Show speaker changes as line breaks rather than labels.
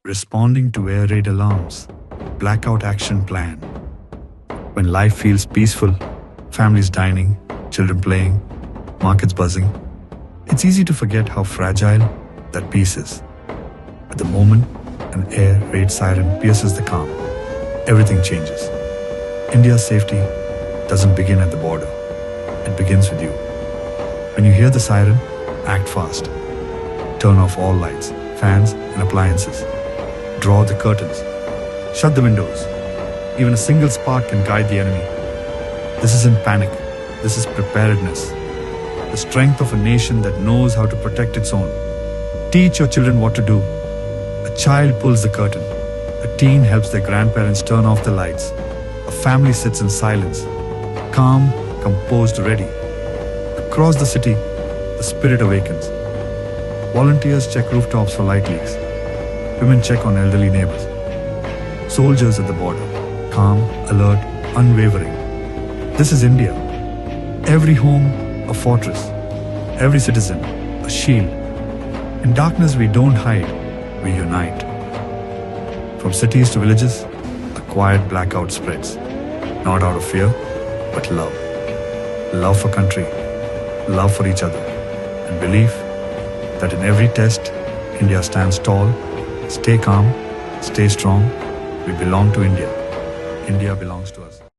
Responding to air raid alarms. Blackout action plan. When life feels peaceful, families dining, children playing, markets buzzing, it's easy to forget how fragile that peace is. At the moment an air raid siren pierces the calm, everything changes. India's safety doesn't begin at the border. It begins with you. When you hear the siren, act fast. Turn off all lights, fans and appliances. Draw the curtains. Shut the windows. Even a single spark can guide the enemy. This isn't panic. This is preparedness. The strength of a nation that knows how to protect its own. Teach your children what to do. A child pulls the curtain. A teen helps their grandparents turn off the lights. A family sits in silence, calm, composed, ready. Across the city, the spirit awakens. Volunteers check rooftops for light leaks. Women check on elderly neighbors. Soldiers at the border, calm, alert, unwavering. This is India. Every home, a fortress. Every citizen, a shield. In darkness we don't hide, we unite. From cities to villages, a quiet blackout spreads. Not out of fear, but love. Love for country, love for each other, and belief that in every test, India stands tall. Stay calm, stay strong. We belong to India. India belongs to us.